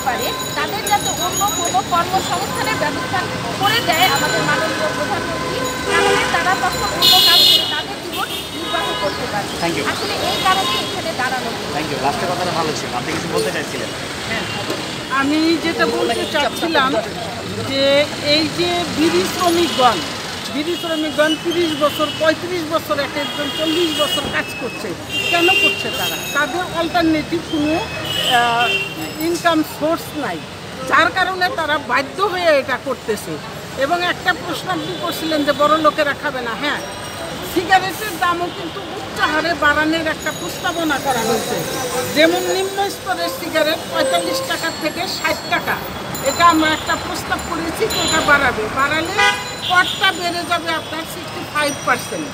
পারে, তাদের যাতে অন্য কোনো কর্মসংস্থানের ব্যবস্থা করে দেয় আমাদের মাননীয় প্রধানমন্ত্রী, তাহলে তারা তখন অন্য কাজ করে তাদের জীবন নির্বাহ করতে পারে। আসলে এই কারণে এখানে দাঁড়ানো। কথাটা ভালো ছিল, আপনি কিছু বলতে চাইছিলেন? আমি যেটা বলতে চাচ্ছিলাম যে এই যে বিড়ি শ্রমিকগণ 30 বছর 35 বছর এক একজন 40 বছর কাজ করছে, কেন করছে তারা? তাদের অল্টারনেটিভ কোনো ইনকাম সোর্স নাই, যার কারণে তারা বাধ্য হয়ে এটা করতেছে। এবং একটা প্রশ্ন আপনি করছিলেন যে বড় লোকেরা খাবে না। হ্যাঁ, সিগারেটের দামও কিন্তু উচ্চ হারে বাড়ানোর একটা প্রস্তাবনা করা হয়েছে। যেমন নিম্ন স্তরের সিগারেট 45 টাকা থেকে 60 টাকা, এটা আমরা একটা প্রস্তাব করেছি যে এটা বাড়ালে করটা বেড়ে যাবে আপনার 65%।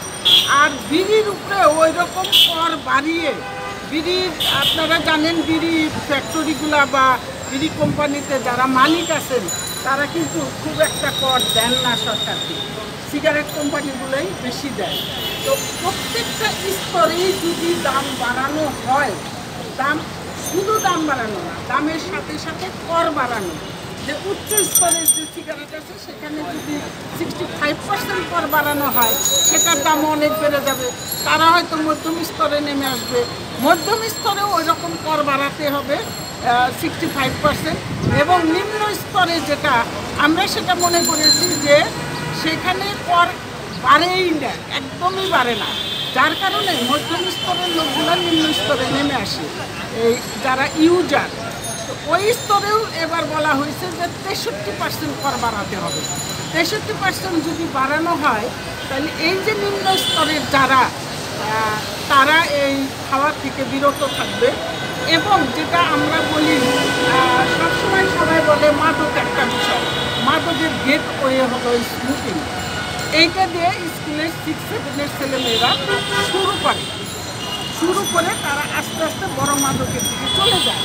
আর বিড়ির উপরে ওই রকম কর বাড়িয়ে বিড়ির, আপনারা জানেন বিড়ি ফ্যাক্টরিগুলা বা বিড়ি কোম্পানিতে যারা মালিক আছেন তারা কিন্তু খুব একটা কর দেন না সরকারকে, সিগারেট কোম্পানিগুলোই বেশি দেয়। তো প্রত্যেকটা স্তরেই যদি দাম বাড়ানো হয়, শুধু দাম বাড়ানো না, দামের সাথে সাথে কর বাড়ানো, যে উচ্চ স্তরের যে সিগারেট আছে সেখানে যদি 65% কর বাড়ানো হয়, সেটার দামও অনেক বেড়ে যাবে। তারা হয়তো মধ্যম স্তরে নেমে আসবে, মধ্যম স্তরেও ওই রকম কর বাড়াতে হবে 65%। এবং নিম্ন স্তরে যেটা আমরা সেটা মনে করেছি যে সেখানে কর বাড়েই না, একদমই বাড়ে না, যার কারণে মধ্যম স্তরের লোকগুলো নিম্ন স্তরে নেমে আসে, এই যারা ইউজার। তো ওই স্তরেও এবার বলা হয়েছে যে 63% কর বাড়াতে হবে। 63% যদি বাড়ানো হয় তাহলে এই যে নিম্ন স্তরের যারা, তারা এই খাওয়া থেকে বিরত থাকবে। এবং যেটা আমরা বলি, সবসময় সবাই বলে মাদক একটা বিষয়, মাদকের গেট ওয়ে হলো স্মোকিং। এইটা দিয়ে স্কুলের 6-7-এর ছেলেমেয়েরা শুরু করে তারা আস্তে আস্তে বড় মাদকের দিকে চলে যায়।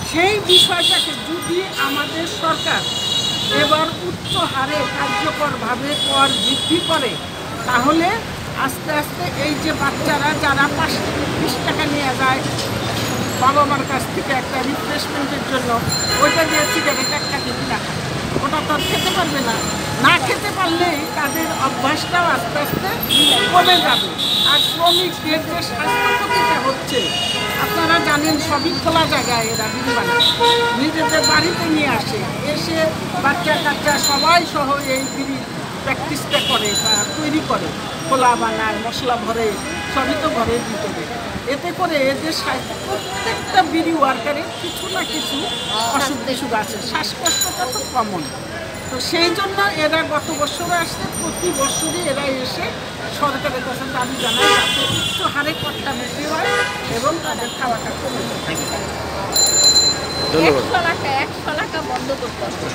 সেই বিষয়টাকে যদি আমাদের সরকার এবার উচ্চ হারে কার্যকরভাবে কর বৃদ্ধি করে, তাহলে আস্তে আস্তে এই যে বাচ্চারা যারা 5-20 টাকা নিয়ে যায় বাবা মার কাছ থেকে একটা রিফ্রেশমেন্টের জন্য, ওইটা দিয়ে সিগারেট একটা কিনে রাখা, ওটা তো খেতে পারবে না, না খেতে পারলেই তাদের অভ্যাসটাও আস্তে আস্তে কমে যাবে। আর শ্রমিকদের যে স্বাস্থ্য ক্ষতিটা হচ্ছে আপনারা জানেন, সবই খোলা জায়গায় এরা বিড়ি বানায়, নিজেদের বাড়িতে নিয়ে আসে, এসে বাচ্চা কাচ্চা সবাই সহ এই বিড়ি প্র্যাকটিসটা করে বা তৈরি করে, খোলা বানায়, মশলা ভরে, সবই তো ঘরের ভিতরে। এতে করে এদের প্রত্যেকটা বিড়ি ওয়ার্কারের কিছু না কিছু অসুখ বিসুখ আছে, শ্বাসকষ্টটা তো কমন। তো সেই জন্য এরা গত বছরে আসছে, প্রতি বছরই এরা এসে সরকারের কাছে দাবি জানায় যাতে উচ্চ হারে করটা বৃদ্ধি হয় এবং তাদের খাওয়াটা কমে যায়। 100 টাকা বন্ধ করতে হবে।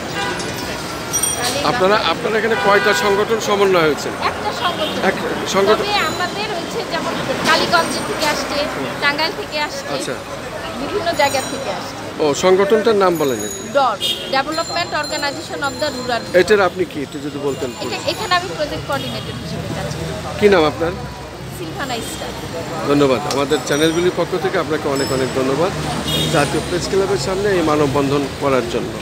আপনারা এখানে কয়টা সংগঠন সমন্বয় হয়েছে? একটা সংগঠন আমাদের হচ্ছে, যেমন কালীগঞ্জ থেকে আসছে, টাঙ্গাইল থেকে আসছে, আচ্ছা, বিভিন্ন জায়গা থেকে আসছে। ও সংগঠনটার নাম বলেন? Dot development organisation of the rural. এটার আপনি কি একটু যদি বলতেন? এখানে আমি প্রজেক্ট কোঅর্ডিনেটর হিসেবে কাজ করি। কি নাম আপনার? সিলভানা ইস্টার। ধন্যবাদ। আমাদের চ্যানেলগুলির পক্ষ থেকে আপনাকে অনেক অনেক ধন্যবাদ জাতীয় প্রেস ক্লাবের সামনে এই মানববন্ধন করার জন্য।